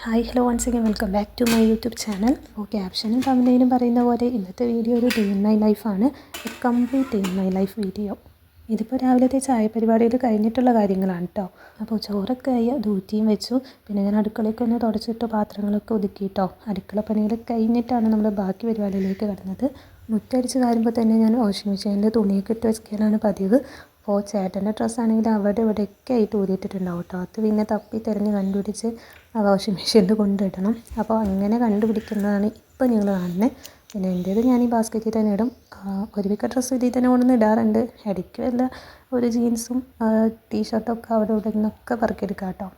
Hi hello once again welcome back to my YouTube channel. ക്യാപ്ഷനും തമ്പനയിലും പറയുന്ന പോലെ ഇന്നത്തെ വീഡിയോ ഒരു ഡേ ഇൻ മൈ ലൈഫാണ്. A complete day in my life video. ഇതിപ്പോൾ രാവിലത്തെ ചായ പരിപാടിയിൽ കഴിഞ്ഞിട്ടുള്ള കാര്യങ്ങളാണ് കേട്ടോ. അപ്പോൾ ചോറൊക്കെ ആയി ഊറ്റിയും വെച്ചു. പിന്നെ ഞാൻ അടുക്കളയൊക്കെ ഒന്ന് തുടച്ചിട്ട് പാത്രങ്ങളൊക്കെ ഒതുക്കിയിട്ടോ. അടുക്കള പണികൾ കഴിഞ്ഞിട്ടാണ് നമ്മൾ ബാക്കി പരിപാടിയിലേക്ക് കടന്നത്. മുറ്റടിച്ച് കയറുമ്പോൾ തന്നെ ഞാൻ വാഷിംഗ് മെഷീനിൽ തുണിയൊക്കെ ഇട്ട് വെക്കാനാണ് പതിവ്. അപ്പോൾ ചേട്ടൻ്റെ ഡ്രസ്സാണെങ്കിൽ അവിടെ ഇവിടെയൊക്കെ ആയിട്ട് ഊരിയിട്ടിട്ടുണ്ടാവും കേട്ടോ. അത് പിന്നെ തപ്പി തിരഞ്ഞ് കണ്ടുപിടിച്ച് വാഷിംഗ് മെഷീനിൽ കൊണ്ടിടണം. അപ്പോൾ അങ്ങനെ കണ്ടുപിടിക്കുന്നതാണ് ഇപ്പോൾ നിങ്ങൾ കാണുന്നത്. പിന്നെ എൻ്റേത് ഞാൻ ഈ ബാസ്ക്കറ്റിൽ തന്നെ ഇടും. ഒരുമിക്ക ഡ്രസ്സ് ഇതിൽ തന്നെ കൊണ്ടുവന്ന് ഇടാറുണ്ട്. ഇടയ്ക്ക് വല്ല ഒരു ജീൻസും ടീഷർട്ടൊക്കെ അവിടെ ഇവിടെ നിന്നൊക്കെ പറക്കിയെടുക്കാം കേട്ടോ.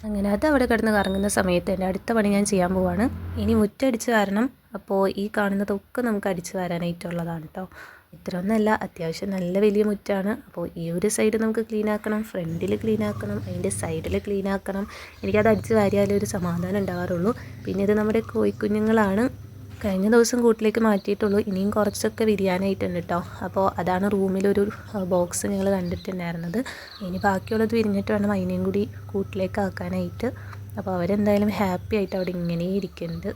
അങ്ങനെ അത് അവിടെ കിടന്ന് കറങ്ങുന്ന സമയത്ത് എൻ്റെ അടുത്ത പണി ഞാൻ ചെയ്യാൻ പോവാണ്. ഇനി മുറ്റടിച്ച് വാരണം. അപ്പോൾ ഈ കാണുന്നതൊക്കെ നമുക്ക് അടിച്ച് വാരാനായിട്ടുള്ളതാണ് കേട്ടോ. ഇത്രയൊന്നുമല്ല, അത്യാവശ്യം നല്ല വലിയ മുറ്റാണ്. അപ്പോൾ ഈ ഒരു സൈഡ് നമുക്ക് ക്ലീൻ ആക്കണം, ഫ്രണ്ടിൽ ക്ലീൻ ആക്കണം, അതിൻ്റെ സൈഡിൽ ക്ലീൻ ആക്കണം. എനിക്കത് അടിച്ച് വാരിയാലേ ഒരു സമാധാനം ഉണ്ടാവാറുള്ളൂ. പിന്നെ ഇത് നമ്മുടെ കോഴിക്കുഞ്ഞുങ്ങളാണ്. കഴിഞ്ഞ ദിവസം കൂട്ടിലേക്ക് മാറ്റിയിട്ടുള്ളൂ. ഇനിയും കുറച്ചൊക്കെ വിരിയാനായിട്ടുണ്ട് കേട്ടോ. അപ്പോൾ അതാണ് റൂമിലൊരു ബോക്സ് ഞങ്ങൾ കണ്ടിട്ടുണ്ടായിരുന്നത്. ഇനി ബാക്കിയുള്ളത് വിരിഞ്ഞിട്ട് വേണം അതിനെയും കൂടി കൂട്ടിലേക്ക് ആക്കാനായിട്ട്. അപ്പോൾ അവരെന്തായാലും ഹാപ്പി ആയിട്ട് അവിടെ ഇങ്ങനെ ഇരിക്കുന്നുണ്ട്.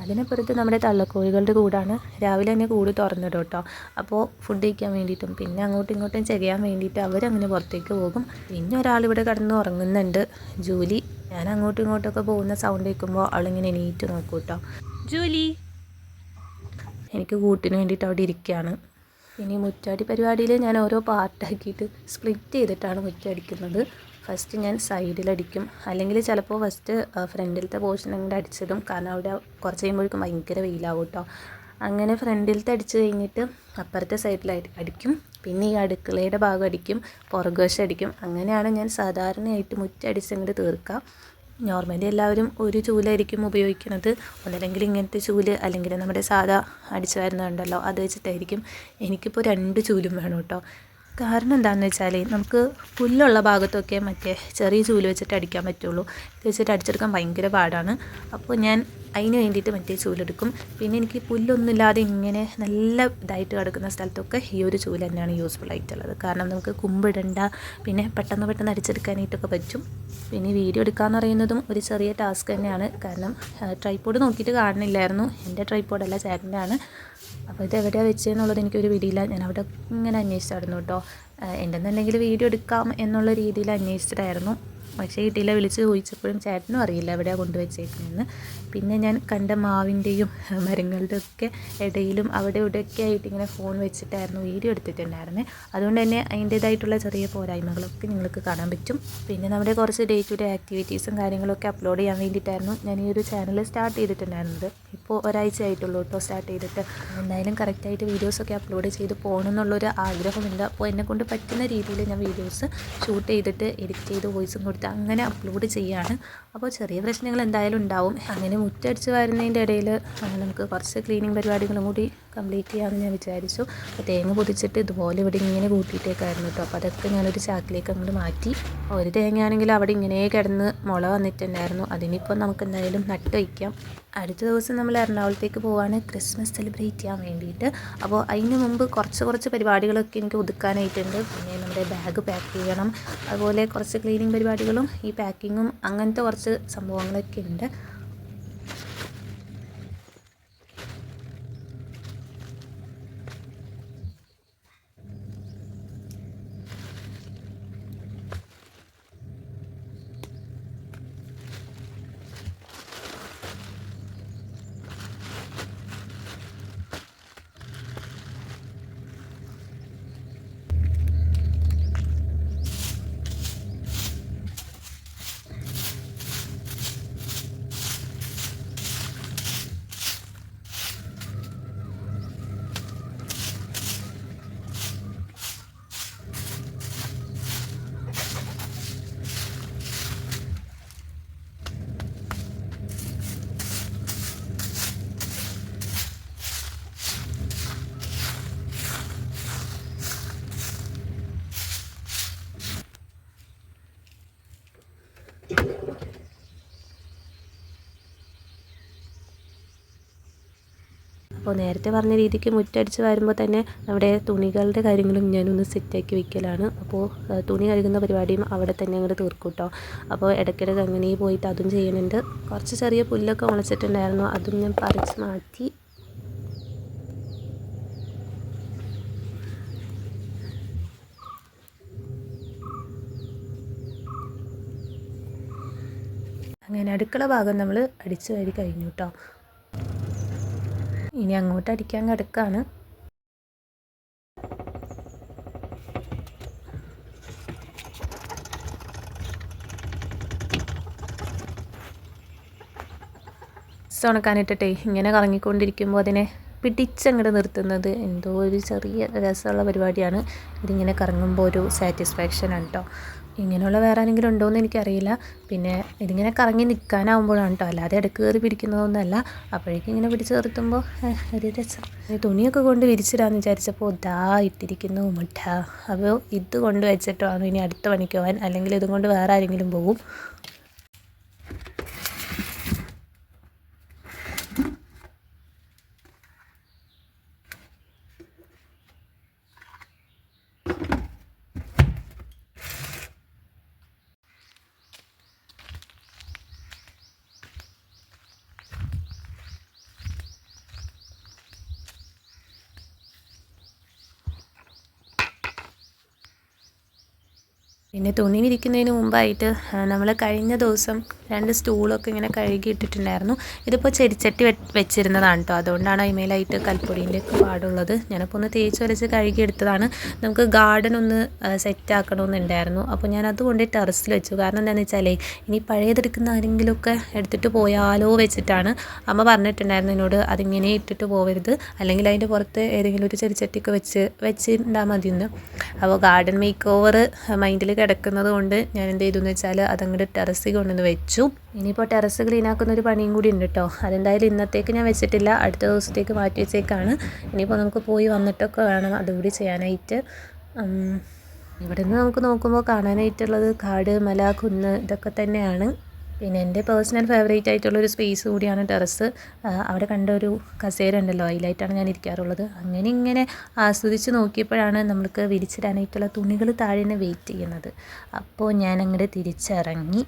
അതിനപ്പുറത്ത് നമ്മുടെ തള്ളക്കോഴികളുടെ കൂടാണ്. രാവിലെ തന്നെ കൂട് തുറന്നിടും കേട്ടോ. അപ്പോൾ ഫുഡ് കഴിക്കാൻ വേണ്ടിയിട്ടും പിന്നെ അങ്ങോട്ടും ഇങ്ങോട്ടും ചെയ്യാൻ വേണ്ടിയിട്ട് അവരങ്ങനെ പുറത്തേക്ക് പോകും. പിന്നെ ഒരാളിവിടെ കിടന്ന് ഉറങ്ങുന്നുണ്ട്, ജൂലി. ഞാൻ അങ്ങോട്ടും ഇങ്ങോട്ടൊക്കെ പോകുന്ന സൗണ്ട് കേൾക്കുമ്പോൾ അവളിങ്ങനെ എണീറ്റ് നോക്കൂ കേട്ടോ. ജൂലി എനിക്ക് കൂട്ടിന് വേണ്ടിയിട്ട് അവിടെ ഇരിക്കുകയാണ്. പിന്നെ ഈ മുറ്റടി പരിപാടിയിൽ ഞാൻ ഓരോ പാർട്ടാക്കിയിട്ട് സ്പ്ലിറ്റ് ചെയ്തിട്ടാണ് മുറ്റടിക്കുന്നത്. ഫസ്റ്റ് ഞാൻ സൈഡിലടിക്കും, അല്ലെങ്കിൽ ചിലപ്പോൾ ഫസ്റ്റ് ഫ്രണ്ടിലത്തെ പോർഷൻ അങ്ങനെ അടിച്ചിടും. കാരണം അവിടെ കുറച്ച് കഴിയുമ്പോഴേക്കും ഭയങ്കര വെയിലാവും കേട്ടോ. അങ്ങനെ ഫ്രണ്ടിലത്തെ അടിച്ച് കഴിഞ്ഞിട്ട് അപ്പുറത്തെ സൈഡിലായിട്ട് അടിക്കും. പിന്നെ ഈ അടുക്കളയുടെ ഭാഗം അടിക്കും, പുറകുവശം അടിക്കും. അങ്ങനെയാണ് ഞാൻ സാധാരണയായിട്ട് മുറ്റടിച്ചങ്ങോട്ട് തീർക്കുക. നോർമലി എല്ലാവരും ഒരു ചൂലായിരിക്കും ഉപയോഗിക്കുന്നത്. ഒന്നല്ലെങ്കിൽ ഇങ്ങനത്തെ ചൂല്, അല്ലെങ്കിൽ നമ്മുടെ സാധാ അടിച്ചു വരുന്നുണ്ടല്ലോ അത് വെച്ചിട്ടായിരിക്കും. എനിക്കിപ്പോൾ 2 ചൂലും വേണം കേട്ടോ. കാരണം എന്താണെന്ന് വെച്ചാൽ നമുക്ക് പുല്ലുള്ള ഭാഗത്തൊക്കെ മറ്റേ ചെറിയ ചൂല് വെച്ചിട്ട് അടിക്കാൻ പറ്റുള്ളൂ. ഇത് വെച്ചിട്ട് അടിച്ചെടുക്കാൻ ഭയങ്കര പാടാണ്. അപ്പോൾ ഞാൻ അതിന് വേണ്ടിയിട്ട് മറ്റേ ചൂലെടുക്കും. പിന്നെ എനിക്ക് പുല്ലൊന്നുമില്ലാതെ ഇങ്ങനെ നല്ല ഇതായിട്ട് കിടക്കുന്ന സ്ഥലത്തൊക്കെ ഈ ഒരു ചൂല് തന്നെയാണ് യൂസ്ഫുൾ ആയിട്ടുള്ളത്. കാരണം നമുക്ക് കുമ്പിടണ്ട, പിന്നെ പെട്ടെന്ന് അടിച്ചെടുക്കാനായിട്ടൊക്കെ പറ്റും. പിന്നെ വീഡിയോ എടുക്കാമെന്ന് പറയുന്നതും ഒരു ചെറിയ ടാസ്ക് തന്നെയാണ്. കാരണം ട്രൈപ്പോഡ് നോക്കിയിട്ട് കാണുന്നില്ലായിരുന്നു. എൻ്റെ ട്രൈപ്പോഡല്ല, ചേട്ടൻ്റെ ആണ്. അപ്പോൾ ഇത് എവിടെയാണ് വെച്ചതെന്നുള്ളത് എനിക്കൊരു പിടിയില്ല. ഞാൻ അവിടെ ഇങ്ങനെ അന്വേഷിച്ചായിരുന്നു കേട്ടോ. എന്തെന്നുണ്ടെങ്കിൽ വീഡിയോ എടുക്കാം എന്നുള്ള രീതിയിൽ അന്വേഷിച്ചിട്ടായിരുന്നു. പക്ഷേ കിട്ടിയില്ല. വിളിച്ച് ചോദിച്ചപ്പോഴും ചേട്ടനും അറിയില്ല എവിടെയാണ് കൊണ്ടുവച്ചേക്കുന്നതെന്ന്. പിന്നെ ഞാൻ കണ്ട മാവിൻ്റെയും മരങ്ങളുടെ ഒക്കെ ഇടയിലും അവിടെ ഇവിടെയൊക്കെ ആയിട്ട് ഇങ്ങനെ ഫോൺ വെച്ചിട്ടായിരുന്നു വീഡിയോ എടുത്തിട്ടുണ്ടായിരുന്നത്. അതുകൊണ്ട് തന്നെ അതിൻ്റേതായിട്ടുള്ള ചെറിയ പോരായ്മകളൊക്കെ നിങ്ങൾക്ക് കാണാൻ പറ്റും. പിന്നെ നമ്മുടെ കുറച്ച് ഡേ ടു ഡേ ആക്ടിവിറ്റീസും കാര്യങ്ങളൊക്കെ അപ്ലോഡ് ചെയ്യാൻ വേണ്ടിയിട്ടായിരുന്നു ഞാൻ ഈ ഒരു ചാനൽ സ്റ്റാർട്ട് ചെയ്തിട്ടുണ്ടായിരുന്നത്. ഇപ്പോൾ ഒരാഴ്ച ആയിട്ടുള്ളൂ കേട്ടോ സ്റ്റാർട്ട് ചെയ്തിട്ട്. എന്തായാലും കറക്റ്റായിട്ട് വീഡിയോസൊക്കെ അപ്ലോഡ് ചെയ്ത് പോകണം എന്നുള്ളൊരു ആഗ്രഹമുണ്ട്. അപ്പോൾ എന്നെക്കൊണ്ട് പറ്റുന്ന രീതിയിൽ ഞാൻ വീഡിയോസ് ഷൂട്ട് ചെയ്തിട്ട് എഡിറ്റ് ചെയ്ത് വോയിസും കൊടുത്ത് അങ്ങനെ അപ്ലോഡ് ചെയ്യുകയാണ്. അപ്പോൾ ചെറിയ പ്രശ്നങ്ങൾ എന്തായാലും ഉണ്ടാവും. അങ്ങനെ മുറ്റടിച്ച് വരുന്നതിൻ്റെ ഇടയിൽ നമുക്ക് കുറച്ച് ക്ലീനിങ് പരിപാടികളും കൂടി കംപ്ലീറ്റ് ചെയ്യാമെന്ന് ഞാൻ വിചാരിച്ചു. അപ്പോൾ തേങ്ങ പൊതിച്ചിട്ട് ഇതുപോലെ ഇവിടെ ഇങ്ങനെ കൂട്ടിയിട്ടേക്കായിരുന്നു കേട്ടോ. അപ്പോൾ അതൊക്കെ ഞാനൊരു ചാക്കിലേക്ക് അങ്ങോട്ട് മാറ്റി. ഒരു തേങ്ങയാണെങ്കിൽ അവിടെ ഇങ്ങനെ കിടന്ന് മുള വന്നിട്ടുണ്ടായിരുന്നു. അതിനിപ്പോൾ നമുക്ക് എന്തായാലും നട്ട് വയ്ക്കാം. അടുത്ത ദിവസം നമ്മൾ എറണാകുളത്തേക്ക് പോവാണ് ക്രിസ്മസ് സെലിബ്രേറ്റ് ചെയ്യാൻ വേണ്ടിയിട്ട്. അപ്പോൾ അതിന് മുമ്പ് കുറച്ച് പരിപാടികളൊക്കെ എനിക്ക് ഒതുക്കാനായിട്ടുണ്ട്. പിന്നെ നമ്മുടെ ബാഗ് പാക്ക് ചെയ്യണം, അതുപോലെ കുറച്ച് ക്ലീനിങ് പരിപാടികളും ഈ പാക്കിങ്ങും അങ്ങനത്തെ കുറച്ച് സംഭവങ്ങളൊക്കെ ഉണ്ട്. അപ്പോൾ നേരത്തെ പറഞ്ഞ രീതിക്ക് മുറ്റടിച്ച് വരുമ്പോൾ തന്നെ നമ്മുടെ തുണികളുടെ കാര്യങ്ങളും ഞാനൊന്ന് സെറ്റാക്കി വെക്കലാണ്. അപ്പോൾ തുണി കഴുകുന്ന പരിപാടിയും അവിടെ തന്നെ അങ്ങോട്ട് തീർക്കും കേട്ടോ. അപ്പോൾ ഇടയ്ക്കിടയ്ക്ക് അങ്ങനെ പോയിട്ട് അതും ചെയ്യുന്നുണ്ട്. കുറച്ച് ചെറിയ പുല്ലൊക്കെ മുളച്ചിട്ടുണ്ടായിരുന്നു, അതും ഞാൻ പറിച്ച് മാറ്റി. അങ്ങനെ അടുക്കള ഭാഗം നമ്മൾ അടിച്ചു വാരി കഴിഞ്ഞു കേട്ടോ. ഇനി അങ്ങോട്ട് അടിക്കാൻ കിടക്കാണ്. ഉണക്കാനിട്ടിട്ടേ ഇങ്ങനെ കറങ്ങിക്കൊണ്ടിരിക്കുമ്പോൾ അതിനെ പിടിച്ചങ്ങോട്ട് നിർത്തുന്നത് എന്തോ ഒരു ചെറിയ രസമുള്ള പരിപാടിയാണ്. ഇതിങ്ങനെ കറങ്ങുമ്പോൾ ഒരു സാറ്റിസ്ഫാക്ഷനാണ് കേട്ടോ. ഇങ്ങനെയുള്ള വേറെ ആരെങ്കിലും ഉണ്ടോയെന്ന് എനിക്കറിയില്ല. പിന്നെ ഇതിങ്ങനെ കറങ്ങി നിൽക്കാനാവുമ്പോഴാണ് കേട്ടോ, അല്ലാതെ ഇടയ്ക്ക് കയറി പിടിക്കുന്നതൊന്നുമല്ല. അപ്പോഴേക്കും ഇങ്ങനെ പിടിച്ച് നിർത്തുമ്പോൾ ഒരു രസം. തുണിയൊക്കെ കൊണ്ട് വിരിച്ചിടാമെന്ന് വിചാരിച്ചപ്പോൾ ഇതാ ഇട്ടിരിക്കുന്നു മുട്ട. അപ്പോൾ ഇത് കൊണ്ട് വെച്ചിട്ടോ ആണ് ഇനി അടുത്ത പണിക്ക് പോകാൻ, അല്ലെങ്കിൽ ഇതും കൊണ്ട് വേറെ ആരെങ്കിലും പോകും. പിന്നെ തുണി വിരിക്കുന്നതിന് മുമ്പായിട്ട് നമ്മൾ കഴിഞ്ഞ ദിവസം 2 സ്റ്റൂളൊക്കെ ഇങ്ങനെ കഴുകി ഇട്ടിട്ടുണ്ടായിരുന്നു. ഇതിപ്പോൾ ചെടിച്ചട്ടി വെച്ചിരുന്നതാണ് കേട്ടോ, അതുകൊണ്ടാണ് അതിമേലായിട്ട് കൽപ്പൊടീൻ്റെ ഒക്കെ പാടുള്ളത്. ഞാനപ്പോൾ ഒന്ന് തേച്ച് വരച്ച് കഴുകി എടുത്തതാണ്. നമുക്ക് ഗാർഡൻ ഒന്ന് സെറ്റ് ആക്കണമെന്നുണ്ടായിരുന്നു. അപ്പോൾ ഞാൻ അതുകൊണ്ട് ടെറസിൽ വെച്ചു. കാരണം എന്താണെന്ന് വെച്ചാലേ ഇനി പഴയതെടുക്കുന്ന ആരെങ്കിലുമൊക്കെ എടുത്തിട്ട് പോയാലോ വെച്ചിട്ടാണ്. അമ്മ പറഞ്ഞിട്ടുണ്ടായിരുന്നു എന്നോട് അതിങ്ങനെ ഇട്ടിട്ട് പോകരുത്, അല്ലെങ്കിൽ അതിൻ്റെ പുറത്ത് ഏതെങ്കിലും ഒരു ചെടിച്ചട്ടിയൊക്കെ വെച്ചിട്ടുണ്ടാൽ മതിയെന്ന്. അപ്പോൾ ഗാർഡൻ മേക്ക് ഓവർ മൈൻഡിൽ കിടക്കുന്നത് കൊണ്ട് ഞാൻ എന്ത് ചെയ്തു എന്ന് വെച്ചാൽ അതങ്ങോട്ട് ടെറസിൽ കൊണ്ടുവന്ന് വെച്ചു. ഇനിയിപ്പോൾ ടെറസ് ക്ലീൻ ആക്കുന്ന ഒരു പണിയും കൂടി ഉണ്ട് കേട്ടോ. അതെന്തായാലും ഇന്നത്തേക്ക് ഞാൻ വെച്ചിട്ടില്ല, അടുത്ത ദിവസത്തേക്ക് മാറ്റി വെച്ചേക്കാണ്. ഇനിയിപ്പോൾ നമുക്ക് പോയി വന്നിട്ടൊക്കെ വേണം അതുകൂടി ചെയ്യാനായിട്ട്. ഇവിടെ നിന്ന് നമുക്ക് നോക്കുമ്പോൾ കാണാനായിട്ടുള്ളത് കാട്, മല, കുന്ന് ഇതൊക്കെ തന്നെയാണ്. പിന്നെ എൻ്റെ പേഴ്സണൽ ഫേവറേറ്റ് ആയിട്ടുള്ളൊരു സ്പേസ് കൂടിയാണ് ടെറസ്. അവിടെ കണ്ട ഒരു കസേര ഉണ്ടല്ലോ, അതിലായിട്ടാണ് ഞാൻ ഇരിക്കാറുള്ളത്. അങ്ങനെ ഇങ്ങനെ ആസ്വദിച്ച് നോക്കിയപ്പോഴാണ് നമ്മൾക്ക് വിരിച്ചിടാനായിട്ടുള്ള തുണികൾ താഴെ വെയിറ്റ് ചെയ്യുന്നത്. അപ്പോൾ ഞാൻ അങ്ങോട്ട് തിരിച്ചിറങ്ങി.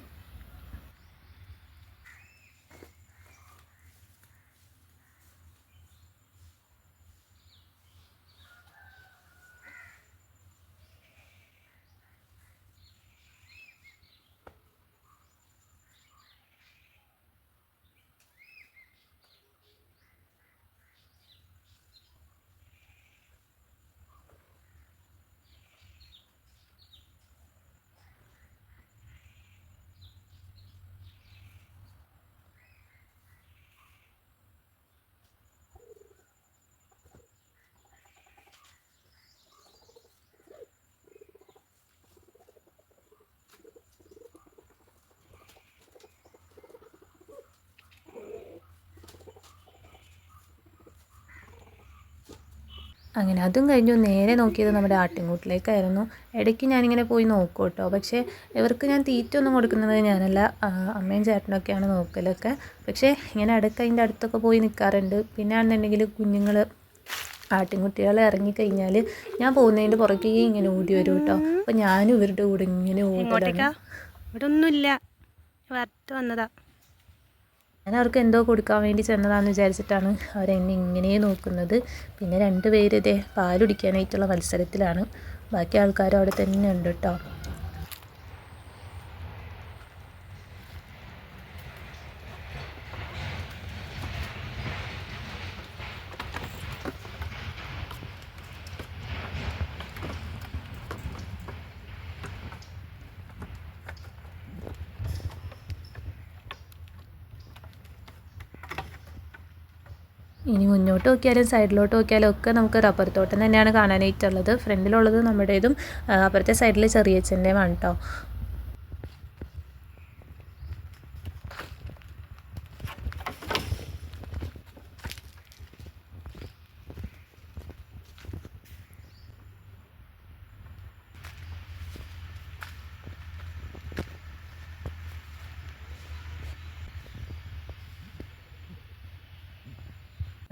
അങ്ങനെ അതും കഴിഞ്ഞു നേരെ നോക്കിയത് നമ്മുടെ ആട്ടിൻകൂട്ടിലേക്കായിരുന്നു. ഇടയ്ക്ക് ഞാനിങ്ങനെ പോയി നോക്കും കേട്ടോ. പക്ഷേ ഇവർക്ക് ഞാൻ തീറ്റ ഒന്നും കൊടുക്കുന്നത് ഞാനല്ല, അമ്മയും ചേട്ടനൊക്കെയാണ് നോക്കലൊക്കെ. പക്ഷേ ഇങ്ങനെ ഇടയ്ക്ക് അതിൻ്റെ അടുത്തൊക്കെ പോയി നിൽക്കാറുണ്ട്. പിന്നെ ആണെന്നുണ്ടെങ്കിൽ കുഞ്ഞുങ്ങൾ ആട്ടിൻകുട്ടികൾ ഇറങ്ങിക്കഴിഞ്ഞാൽ ഞാൻ പോകുന്നതിൻ്റെ പുറകെ ഇങ്ങനെ ഓടി വരും കേട്ടോ. അപ്പോൾ ഞാനും ഇവരുടെ കൂടെ ഇങ്ങനെ ഓടലാണ്. ഇവിടെ ഒന്നുമില്ല, വന്നതാ. ഞാൻ അവർക്ക് എന്തോ കൊടുക്കാൻ വേണ്ടി ചെന്നതാണെന്ന് വിചാരിച്ചിട്ടാണ് അവരെന്നെ ഇങ്ങനെ നോക്കുന്നത്. പിന്നെ 2 പേര് ഇതേ പാലുടിക്കാനായിട്ടുള്ള മത്സരത്തിലാണ്. ബാക്കി ആൾക്കാരും അവിടെ തന്നെ ഉണ്ട് കേട്ടോ. ഇനി മുന്നോട്ട് നോക്കിയാലും സൈഡിലോട്ട് നോക്കിയാലും ഒക്കെ നമുക്ക് റബ്ബർ തോട്ടം തന്നെയാണ് കാണാനായിട്ടുള്ളത്. ഫ്രണ്ടിലുള്ളത് നമ്മുടേതും അപ്പുറത്തെ സൈഡിൽ ചെറിയച്ഛൻ്റെയുമാണ് കേട്ടോ.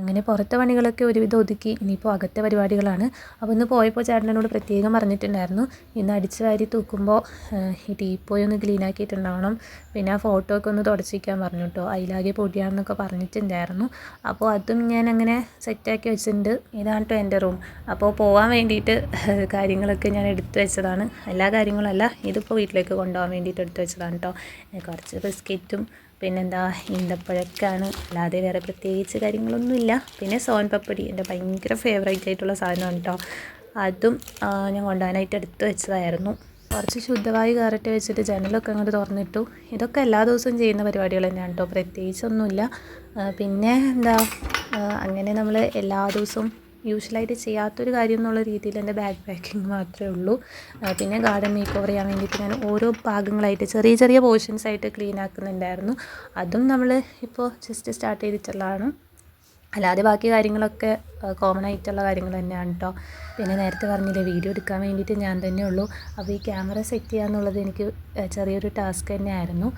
അങ്ങനെ പുറത്തെ പണികളൊക്കെ ഒരുവിധം ഒതുക്കി ഇനിയിപ്പോൾ അകത്തെ പരിപാടികളാണ്. അപ്പോൾ ഇന്ന് പോയപ്പോൾ ചേട്ടനോട് പ്രത്യേകം പറഞ്ഞിട്ടുണ്ടായിരുന്നു, ഇന്ന് അടിച്ച് വാരി തൂക്കുമ്പോൾ ഈ ടീപ്പോയി ഒന്ന് ക്ലീൻ ആക്കിയിട്ടുണ്ടാവണം. പിന്നെ ആ ഫോട്ടോ ഒക്കെ ഒന്ന് തുടച്ചിരിക്കാൻ പറഞ്ഞു കേട്ടോ, അതിലാകെ പൊടിയാണെന്നൊക്കെ പറഞ്ഞിട്ടുണ്ടായിരുന്നു. അപ്പോൾ അതും ഞാൻ അങ്ങനെ സെറ്റാക്കി വെച്ചിട്ടുണ്ട്. ഇതാണ് കേട്ടോ എൻ്റെ റൂം. അപ്പോൾ പോകാൻ വേണ്ടിയിട്ട് കാര്യങ്ങളൊക്കെ ഞാൻ എടുത്തു വെച്ചതാണ്. എല്ലാ കാര്യങ്ങളല്ല, ഇതിപ്പോൾ വീട്ടിലേക്ക് കൊണ്ടുപോകാൻ വേണ്ടിയിട്ട് എടുത്തു വെച്ചതാണ് കേട്ടോ. കുറച്ച് ബിസ്ക്കറ്റും പിന്നെന്താ ഈന്തപ്പഴക്കാണ്, അല്ലാതെ വേറെ പ്രത്യേകിച്ച് കാര്യങ്ങളൊന്നുമില്ല. പിന്നെ സോൻ പപ്പടി എൻ്റെ ഭയങ്കര ഫേവറേറ്റ് ആയിട്ടുള്ള സാധനമാണ് കേട്ടോ. അതും ഞാൻ കൊണ്ടുപോകാനായിട്ട് എടുത്ത് വെച്ചതായിരുന്നു. കുറച്ച് ശുദ്ധവായു കയറട്ടെ വെച്ചിട്ട് ജനലൊക്കെ അങ്ങോട്ട് തുറന്നിട്ടു. ഇതൊക്കെ എല്ലാ ദിവസവും ചെയ്യുന്ന പരിപാടികൾ തന്നെയാണ് കേട്ടോ, പ്രത്യേകിച്ചൊന്നുമില്ല. പിന്നെ എന്താ അങ്ങനെ നമ്മൾ എല്ലാ ദിവസവും യൂഷ്വലായിട്ട് ചെയ്യാത്തൊരു കാര്യം എന്നുള്ള രീതിയിൽ എൻ്റെ ബാഗ് പാക്കിങ് മാത്രമേ ഉള്ളൂ. പിന്നെ ഗാർഡൻ മേക്ക് ഓവർ ചെയ്യാൻ വേണ്ടിയിട്ട് ഞാൻ ഓരോ ഭാഗങ്ങളായിട്ട് ചെറിയ ചെറിയ പോർഷൻസ് ആയിട്ട് ക്ലീൻ ആക്കുന്നുണ്ടായിരുന്നു. അതും നമ്മൾ ഇപ്പോൾ ജസ്റ്റ് സ്റ്റാർട്ട് ചെയ്തിട്ടുള്ളതാണ്. അല്ലാതെ ബാക്കി കാര്യങ്ങളൊക്കെ കോമൺ ആയിട്ടുള്ള കാര്യങ്ങൾ തന്നെയാണ് കേട്ടോ. പിന്നെ നേരത്തെ പറഞ്ഞില്ലേ വീഡിയോ എടുക്കാൻ വേണ്ടിയിട്ട് ഞാൻ തന്നെ ഉള്ളൂ. അപ്പോൾ ഈ ക്യാമറ സെറ്റ് ചെയ്യുക എന്നുള്ളത് എനിക്ക് ചെറിയൊരു ടാസ്ക് തന്നെയായിരുന്നു.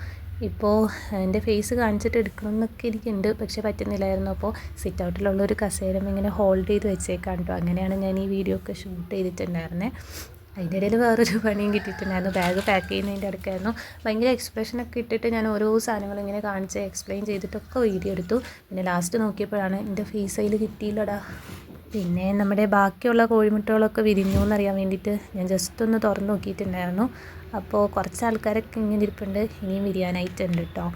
ഇപ്പോൾ എൻ്റെ ഫേസ് കാണിച്ചിട്ട് എടുക്കണമെന്നൊക്കെ എനിക്കുണ്ട്, പക്ഷേ പറ്റുന്നില്ലായിരുന്നു. അപ്പോൾ സിറ്റ് ഔട്ടിലുള്ളൊരു കസേരം ഇങ്ങനെ ഹോൾഡ് ചെയ്ത് വെച്ചേക്കാം കേട്ടോ. അങ്ങനെയാണ് ഞാൻ ഈ വീഡിയോ ഒക്കെ ഷൂട്ട് ചെയ്തിട്ടുണ്ടായിരുന്നത്. അതിൻ്റെ ഇടയിൽ വേറൊരു പണിയും കിട്ടിയിട്ടുണ്ടായിരുന്നു. ബാഗ് പാക്ക് ചെയ്യുന്നതിൻ്റെ ഇടയ്ക്കായിരുന്നു. ഭയങ്കര എക്സ്പ്രഷനൊക്കെ ഇട്ടിട്ട് ഞാൻ ഓരോ സാധനങ്ങൾ ഇങ്ങനെ കാണിച്ച് എക്സ്പ്ലെയിൻ ചെയ്തിട്ടൊക്കെ വീഡിയോ എടുത്തു. പിന്നെ ലാസ്റ്റ് നോക്കിയപ്പോഴാണ് എൻ്റെ ഫേസ് അതിൽ കിട്ടിയില്ലടാ. പിന്നെ നമ്മുടെ ബാക്കിയുള്ള കോഴിമുട്ടകളൊക്കെ വിരിഞ്ഞു എന്നറിയാൻ വേണ്ടിയിട്ട് ഞാൻ ജസ്റ്റ് ഒന്ന് തുറന്ന് നോക്കിയിട്ടുണ്ടായിരുന്നു. അപ്പോൾ കുറച്ച് ആൾക്കാരൊക്കെ ഇങ്ങനെ ഇരിപ്പുണ്ട്, ഇനിയും വിരിയാനായിട്ടുണ്ട് കേട്ടോ.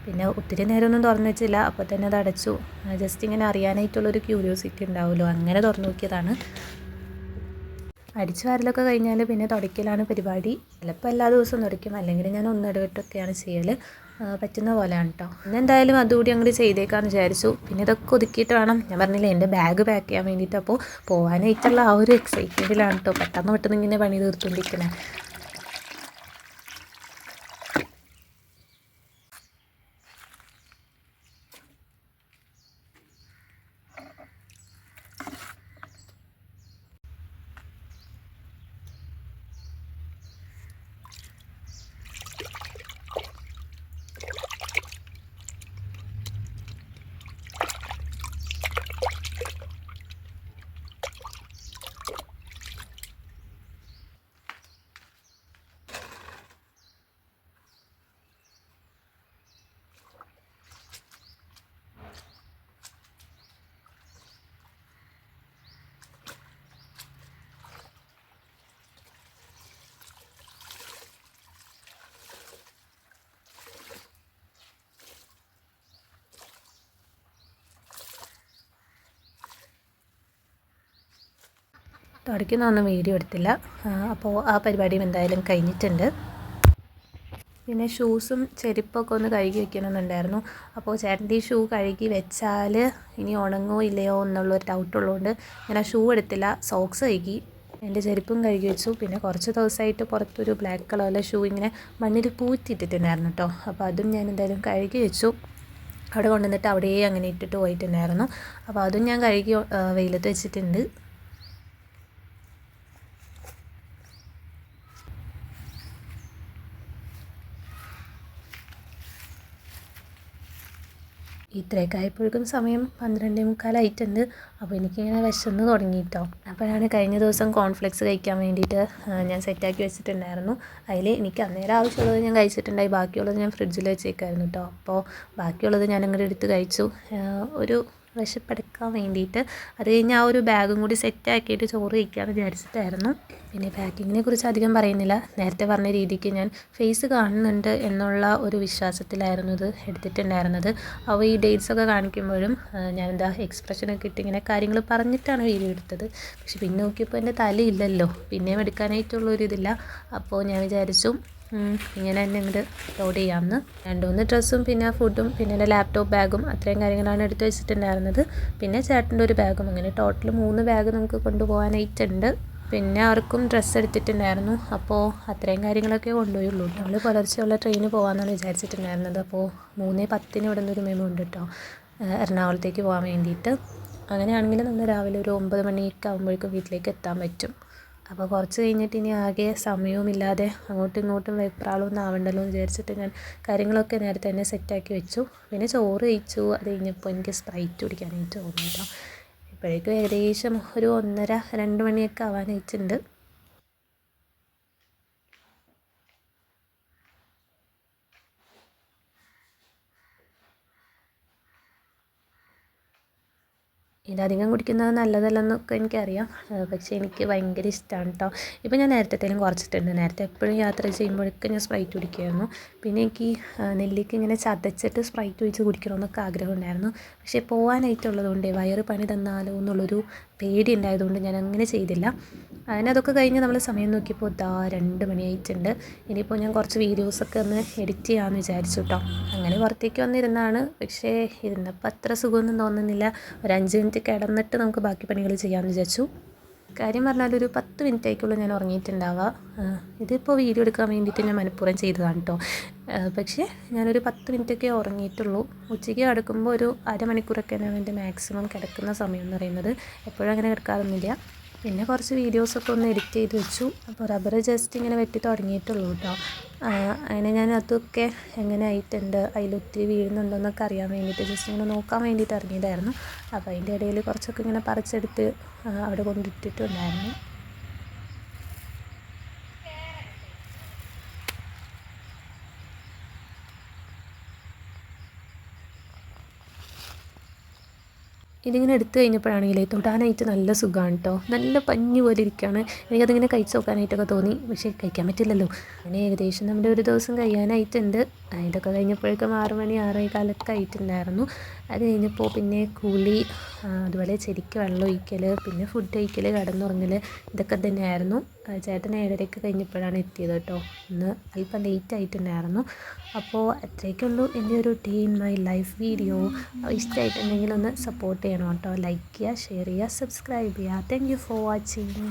പിന്നെ ഒത്തിരി നേരമൊന്നും തുറന്ന് വെച്ചില്ല, അപ്പോൾ തന്നെ അത് അടച്ചു. ജസ്റ്റ് ഇങ്ങനെ അറിയാനായിട്ടുള്ളൊരു ക്യൂരിയോസിറ്റി ഉണ്ടാവുമല്ലോ, അങ്ങനെ തുറന്ന് നോക്കിയതാണ്. അടിച്ചു വാരലൊക്കെ കഴിഞ്ഞാൽ പിന്നെ തുടയ്ക്കലാണ് പരിപാടി. ചിലപ്പോൾ എല്ലാ ദിവസവും തുടയ്ക്കും, അല്ലെങ്കിൽ ഞാൻ ഒന്നിടവിട്ടൊക്കെയാണ് ചെയ്യൽ. പറ്റുന്ന പോലെയാണ് കേട്ടോ. ഇന്നെന്തായാലും അതുകൂടി അങ്ങോട്ട് ചെയ്തേക്കാമെന്ന് വിചാരിച്ചു. പിന്നെ ഇതൊക്കെ ഒതുക്കിയിട്ട് വേണം, ഞാൻ പറഞ്ഞില്ലേ എൻ്റെ ബാഗ് പാക്ക് ചെയ്യാൻ വേണ്ടിയിട്ട്. അപ്പോൾ പോകാനായിട്ടുള്ള ആ ഒരു എക്സൈറ്റ്മെൻറ്റിലാണ് കേട്ടോ പെട്ടെന്ന് ഇങ്ങനെ പണി തീർത്തുകൊണ്ടിരിക്കുന്നത്. തുടയ്ക്കുന്നൊന്നും വീഡിയോ എടുത്തില്ല. അപ്പോൾ ആ പരിപാടിയും എന്തായാലും കഴിഞ്ഞിട്ടുണ്ട്. പിന്നെ ഷൂസും ചെരുപ്പൊക്കെ ഒന്ന് കഴുകി വെക്കണമെന്നുണ്ടായിരുന്നു. അപ്പോൾ ചേട്ടൻ്റെ ഈ ഷൂ കഴുകി വെച്ചാൽ ഇനി ഉണങ്ങോ ഇല്ലയോ എന്നുള്ളൊരു ഡൗട്ടുള്ളതുകൊണ്ട് ഞാൻ ആ ഷൂ എടുത്തില്ല. സോക്സ് കഴുകി, എൻ്റെ ചെരുപ്പും കഴുകി വെച്ചു. പിന്നെ കുറച്ച് ദിവസമായിട്ട് പുറത്തൊരു ബ്ലാക്ക് കളറിലെ ഷൂ ഇങ്ങനെ മണ്ണിൽ പൂറ്റിയിട്ടിട്ടുണ്ടായിരുന്നു കേട്ടോ. അപ്പോൾ അതും ഞാൻ എന്തായാലും കഴുകി വെച്ചു. അവിടെ കൊണ്ടുവന്നിട്ട് അവിടെ അങ്ങനെ ഇട്ടിട്ട് പോയിട്ടുണ്ടായിരുന്നു. അപ്പോൾ അതും ഞാൻ കഴുകി വെയിലത്ത് വെച്ചിട്ടുണ്ട്. ഇത്രയൊക്കെ ആയപ്പോഴേക്കും സമയം 12:45 അപ്പോൾ എനിക്കിങ്ങനെ വിശന്ന് തുടങ്ങിയിട്ടോ. അപ്പോഴാണ് കഴിഞ്ഞ ദിവസം കോൺഫ്ലെക്സ് കഴിക്കാൻ വേണ്ടിയിട്ട് ഞാൻ സെറ്റാക്കി വെച്ചിട്ടുണ്ടായിരുന്നു. അതിൽ എനിക്ക് അന്നേരം ആവശ്യമുള്ളത് ഞാൻ കഴിച്ചിട്ടുണ്ടായി, ബാക്കിയുള്ളത് ഞാൻ ഫ്രിഡ്ജിൽ വെച്ചേക്കായിരുന്നു കേട്ടോ. അപ്പോൾ ബാക്കിയുള്ളത് ഞാൻ അങ്ങോട്ട് എടുത്ത് കഴിച്ചു, ഒരു വിശപ്പെടുക്കാൻ വേണ്ടിയിട്ട്. അത് കഴിഞ്ഞ് ആ ഒരു ബാഗും കൂടി സെറ്റാക്കിയിട്ട് ചോറ് കഴിക്കാമെന്ന് വിചാരിച്ചിട്ടായിരുന്നു. പിന്നെ പാക്കിങ്ങിനെ കുറിച്ച് അധികം പറയുന്നില്ല, നേരത്തെ പറഞ്ഞ രീതിക്ക് ഞാൻ ഫേസ് കാണുന്നുണ്ട് എന്നുള്ള ഒരു വിശ്വാസത്തിലായിരുന്നു ഇത് എടുത്തിട്ടുണ്ടായിരുന്നത്. അപ്പോൾ ഈ ഡേറ്റ്സൊക്കെ കാണിക്കുമ്പോഴും ഞാനെന്താ എക്സ്പ്രഷനൊക്കെ ഇട്ട് ഇങ്ങനെ കാര്യങ്ങൾ പറഞ്ഞിട്ടാണ് വീഡിയോ എടുത്തത്. പക്ഷെ പിന്നെ നോക്കിയപ്പോൾ എൻ്റെ തലയില്ലല്ലോ, പിന്നെയും എടുക്കാനായിട്ടുള്ളൊരിതില്ല. അപ്പോൾ ഞാൻ വിചാരിച്ചു ഇങ്ങനെ തന്നെ ഇങ്ങോട്ട് ലോഡ് ചെയ്യാമെന്ന്. 2-3 ഡ്രസ്സും പിന്നെ ഫുഡും പിന്നെ എൻ്റെ ലാപ്ടോപ്പ് ബാഗും അത്രയും കാര്യങ്ങളാണ് എടുത്ത് വെച്ചിട്ടുണ്ടായിരുന്നത്. പിന്നെ ചേട്ടൻ്റെ ഒരു ബാഗും, അങ്ങനെ ടോട്ടൽ 3 ബാഗ് നമുക്ക് കൊണ്ടുപോകാനായിട്ടുണ്ട്. പിന്നെ അവർക്കും ഡ്രസ്സ് എടുത്തിട്ടുണ്ടായിരുന്നു. അപ്പോൾ അത്രയും കാര്യങ്ങളൊക്കെ കൊണ്ടുപോയുള്ളൂ. നമ്മൾ പുലർച്ചെയുള്ള ട്രെയിന് പോകാമെന്നാണ് വിചാരിച്ചിട്ടുണ്ടായിരുന്നത്. അപ്പോൾ 3:10 ഇവിടെ നിന്നൊരു മെമു ഉണ്ട് കേട്ടോ, എറണാകുളത്തേക്ക് പോകാൻ വേണ്ടിയിട്ട്. അങ്ങനെയാണെങ്കിൽ നമ്മൾ രാവിലെ ഒരു 9 മണിയൊക്കെ ആകുമ്പോഴേക്കും വീട്ടിലേക്ക് എത്താൻ പറ്റും. അപ്പോൾ കുറച്ച് കഴിഞ്ഞിട്ട് ഇനി ആകെ സമയവുമില്ലാതെ അങ്ങോട്ടും ഇങ്ങോട്ടും വെപ്രാളമൊന്നും ആവണ്ടല്ലോ എന്ന് വിചാരിച്ചിട്ട് ഞാൻ കാര്യങ്ങളൊക്കെ നേരത്തെ തന്നെ സെറ്റാക്കി വെച്ചു. പിന്നെ ചോറ് കഴിച്ചു. അത് കഴിഞ്ഞപ്പോൾ എനിക്ക് സ്പ്രൈറ്റ് കുടിക്കാനായിട്ട് തോന്നി കേട്ടോ. ഇപ്പോഴേക്കും ഏകദേശം ഒരു 1:30-2 മണിയൊക്കെ ആവാനായിട്ടുണ്ട്. ഇതധികം കുടിക്കുന്നത് നല്ലതല്ലെന്നൊക്കെ എനിക്കറിയാം, പക്ഷേ എനിക്ക് ഭയങ്കര ഇഷ്ടമാണ് കേട്ടോ. ഇപ്പോൾ ഞാൻ നേരത്തേലും കുറച്ചിട്ടുണ്ട്. നേരത്തെ എപ്പോഴും യാത്ര ചെയ്യുമ്പോഴൊക്കെ ഞാൻ സ്പ്രൈറ്റ് കുടിക്കുമായിരുന്നു. പിന്നെ എനിക്ക് നെല്ലിക്ക ഇങ്ങനെ ചതച്ചിട്ട് സ്പ്രൈറ്റ് ഒഴിച്ച് കുടിക്കണമെന്നൊക്കെ ആഗ്രഹമുണ്ടായിരുന്നു. പക്ഷേ പോകാനായിട്ടുള്ളത് കൊണ്ട് വയറ് പണി തന്നാലോ എന്നുള്ളൊരു പേടി ഉണ്ടായതുകൊണ്ട് ഞാൻ അങ്ങനെ ചെയ്തില്ല. അങ്ങനെ അതൊക്കെ കഴിഞ്ഞ് നമ്മൾ സമയം നോക്കിയപ്പോൾ 2 മണിയായിട്ടുണ്ട്. ഇനിയിപ്പോൾ ഞാൻ കുറച്ച് വീഡിയോസൊക്കെ ഒന്ന് എഡിറ്റ് ചെയ്യാമെന്ന് വിചാരിച്ചു കേട്ടോ. അങ്ങനെ പുറത്തേക്ക് വന്നിരുന്നാണ്. പക്ഷേ ഇരുന്നപ്പോൾ അത്ര സുഖമൊന്നും തോന്നുന്നില്ല. ഒരു 5 മിനിറ്റ് കിടന്നിട്ട് നമുക്ക് ബാക്കി പണികൾ ചെയ്യാമെന്ന് വിചാരിച്ചു. കാര്യം പറഞ്ഞാൽ ഒരു 10 മിനിറ്റേക്കുള്ളൂ ഞാൻ ഉറങ്ങിയിട്ടുണ്ടാവുക. ഇതിപ്പോൾ വീഡിയോ എടുക്കാൻ വേണ്ടിയിട്ട് ഞാൻ മനഃപൂർവ്വം ചെയ്തതാണ് കേട്ടോ. പക്ഷേ ഞാനൊരു 10 മിനിറ്റൊക്കെ ഉറങ്ങിയിട്ടുള്ളൂ. ഉച്ചയ്ക്ക് കിടക്കുമ്പോൾ ഒരു അരമണിക്കൂറൊക്കെയാണ് എൻ്റെ മാക്സിമം കിടക്കുന്ന സമയം എന്ന് പറയുന്നത്. എപ്പോഴും അങ്ങനെ കിടക്കാറൊന്നുമില്ല. പിന്നെ കുറച്ച് വീഡിയോസൊക്കെ ഒന്ന് എഡിറ്റ് ചെയ്ത് വെച്ചു. അപ്പോൾ റബ്ബർ ജസ്റ്റ് ഇങ്ങനെ വെട്ടി തുടങ്ങിയിട്ടുള്ളൂ കേട്ടോ. അങ്ങനെ ഞാൻ അതൊക്കെ എങ്ങനെ ആയിട്ടുണ്ട്, അതിലൊത്തിരി വീഴുന്നുണ്ടോയെന്നൊക്കെ അറിയാൻ വേണ്ടിയിട്ട് ജസ്റ്റ് ഇങ്ങനെ നോക്കാൻ വേണ്ടിയിട്ട് ഇറങ്ങിയതായിരുന്നു. അപ്പോൾ അതിൻ്റെ ഇടയിൽ കുറച്ചൊക്കെ ഇങ്ങനെ പറിച്ചെടുത്ത് അവിടെ കൊണ്ടിട്ടിട്ടുണ്ടായിരുന്നു. ഇതിങ്ങനെ എടുത്തു കഴിഞ്ഞപ്പോഴാണെങ്കിലേ തൊടാനായിട്ട് നല്ല സുഖമാണ് കേട്ടോ. നല്ല പഞ്ഞി പോലെ ഇരിക്കുകയാണ്. എനിക്കതിങ്ങനെ കഴിച്ച് നോക്കാനായിട്ടൊക്കെ തോന്നി, പക്ഷേ കഴിക്കാൻ പറ്റില്ലല്ലോ. അങ്ങനെ ഏകദേശം നമ്മുടെ ഒരു ദിവസം കഴിയാനായിട്ടുണ്ട്. ഇതൊക്കെ കഴിഞ്ഞപ്പോഴേക്കും 6 മണി 6:15 ആയിട്ടുണ്ടായിരുന്നു. അത് കഴിഞ്ഞപ്പോൾ പിന്നെ കൂലി, അതുപോലെ ചെടിക്ക് വെള്ളം ഒഴിക്കൽ, പിന്നെ ഫുഡ് കഴിക്കൽ, കിടന്നുറങ്ങൽ, ഇതൊക്കെ തന്നെയായിരുന്നു. ചേട്ടൻ 7:30 കഴിഞ്ഞപ്പോഴാണ് എത്തിയത് കേട്ടോ. ഇന്ന് അല്പം ലേറ്റ് ആയിട്ടുണ്ടായിരുന്നു. അപ്പോൾ അത്രയൊക്കെയുള്ളൂ എൻ്റെ ഒരു day in my life video. ഇഷ്ടമായിട്ടുണ്ടെങ്കിൽ ഒന്ന് സപ്പോർട്ട് ചെയ്യണം കേട്ടോ. ലൈക്ക് ചെയ്യുക, ഷെയർ ചെയ്യുക, സബ്സ്ക്രൈബ് ചെയ്യുക. Thank you for watching.